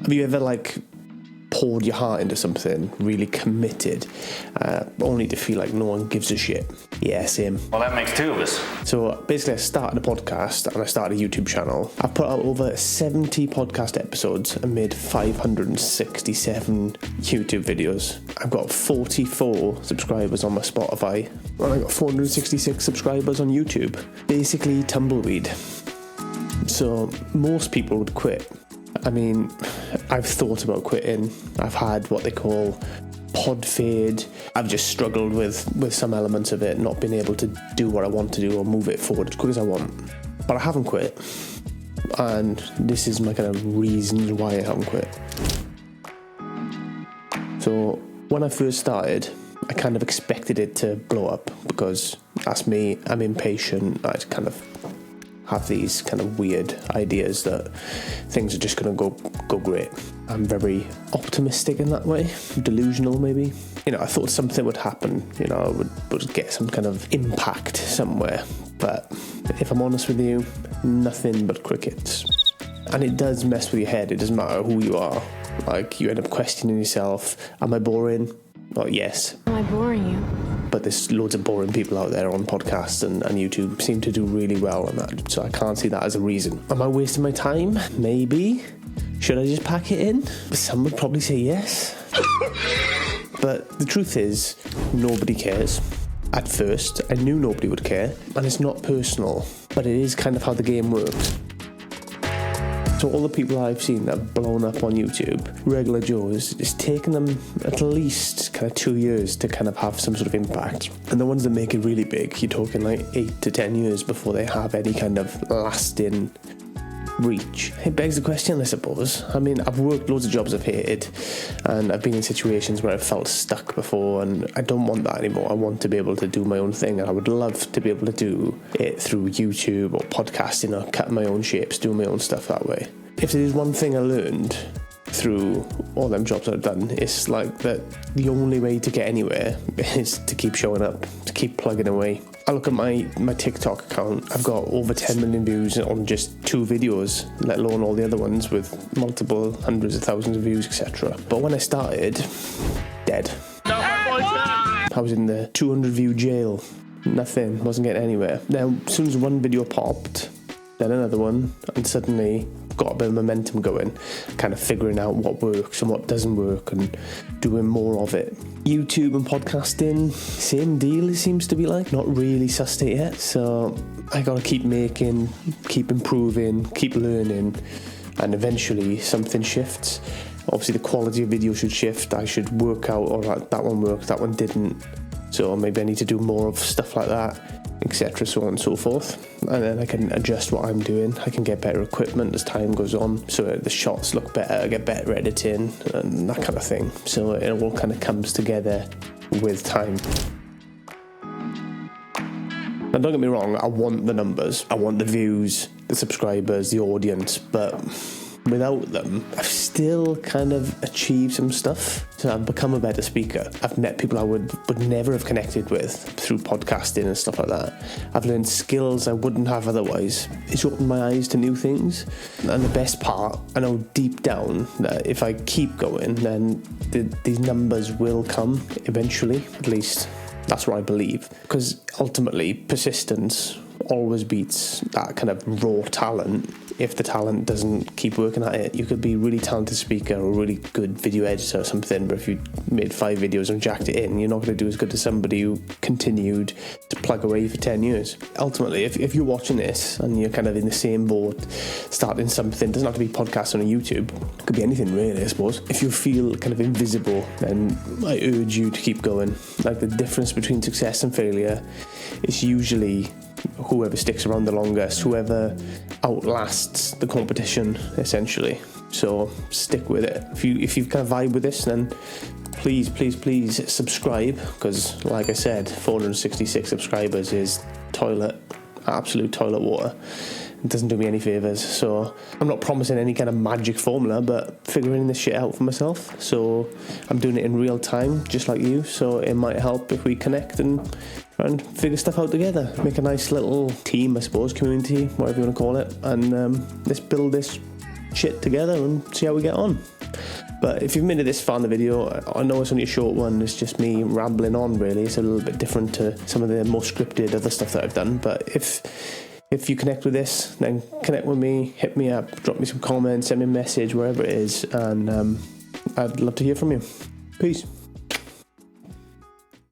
Have you ever poured your heart into something, really committed, only to feel like no one gives a shit? Yeah, same. Well, that makes two of us. So basically I started a podcast and I started a YouTube channel. I've put out over 70 podcast episodes and made 567 YouTube videos. I've got 44 subscribers on my Spotify and I got 466 subscribers on YouTube. Basically tumbleweed. So most people would quit. I mean, I've thought about quitting. I've had what they call pod fade. I've just struggled with some elements of it, not being able to do what I want to do or move it forward as quick as I want. But I haven't quit. And this is my kind of reasons why I haven't quit. So when I first started, I kind of expected it to blow up because that's me. I'm impatient. I kind of have these kind of weird ideas that things are just going to go great. I'm very optimistic in that way, delusional maybe. I thought something would happen, I would get some kind of impact somewhere. But if I'm honest with you, nothing but crickets. And it does mess with your head. It doesn't matter who you are. You end up questioning yourself. Am I boring? Well, yes. Am I boring you? But there's loads of boring people out there on podcasts and YouTube seem to do really well on that, so I can't see that as a reason. Am I wasting my time? Maybe. Should I just pack it in? Some would probably say yes. But the truth is, nobody cares. At first, I knew nobody would care, and it's not personal, but it is kind of how the game works. So all the people I've seen that have blown up on YouTube, regular Joes, it's taken them at least kind of 2 years to kind of have some sort of impact. And the ones that make it really big, you're talking 8 to 10 years before they have any kind of lasting reach. It begs the question, I suppose. I mean, I've worked loads of jobs I've hated, and I've been in situations where I've felt stuck before, and I don't want that anymore. I want to be able to do my own thing, and I would love to be able to do it through YouTube or podcasting or cutting my own shapes, doing my own stuff that way. If there's one thing I learned through all them jobs I've done, it's that the only way to get anywhere is to keep showing up, to keep plugging away. I look at my TikTok account, I've got over 10 million views on just 2 videos, let alone all the other ones with multiple hundreds of thousands of views, etc. But when I started, dead. I was in the 200 view jail. Nothing, wasn't getting anywhere. Then as soon as one video popped, then another one, and suddenly got a bit of momentum going, kind of figuring out what works and what doesn't work and doing more of it. YouTube and podcasting, same deal it seems to be not really sussed it yet, so I gotta keep making, keep improving, keep learning, and eventually something shifts. Obviously the quality of video should shift. I should work out, all right, that one worked, that one didn't, so maybe I need to do more of stuff like that, etc., so on and so forth. And then I can adjust what I'm doing. I can get better equipment as time goes on, so the shots look better, I get better editing and that kind of thing. So it all kind of comes together with time. Now don't get me wrong, I want the numbers, I want the views, the subscribers, the audience, but without them, I've still kind of achieved some stuff. So I've become a better speaker. I've met people I would never have connected with through podcasting and stuff like that. I've learned skills I wouldn't have otherwise. It's opened my eyes to new things. And the best part, I know deep down that if I keep going, then these numbers will come eventually. At least that's what I believe. Because ultimately, persistence always beats that kind of raw talent. If the talent doesn't keep working at it, you could be a really talented speaker or a really good video editor or something, but if you made 5 videos and jacked it in, you're not going to do as good as somebody who continued to plug away for 10 years. Ultimately, if you're watching this and you're kind of in the same boat, starting something, it doesn't have to be podcasts on YouTube, it could be anything really, I suppose. If you feel kind of invisible, then I urge you to keep going. The difference between success and failure is usually whoever sticks around the longest, whoever outlasts the competition, essentially. So stick with it. If you kind of vibe with this, then please subscribe, because like I said, 466 subscribers is absolute toilet water. It doesn't do me any favours, so I'm not promising any kind of magic formula, but figuring this shit out for myself. So I'm doing it in real time, just like you, so it might help if we connect and try and figure stuff out together. Make a nice little team, I suppose, community, whatever you want to call it, and let's build this shit together and see how we get on. But if you've made it this far in the video, I know it's only a short one, it's just me rambling on really. It's a little bit different to some of the more scripted other stuff that I've done. But if you connect with this, then connect with me, hit me up, drop me some comments, send me a message, wherever it is, and I'd love to hear from you. Peace.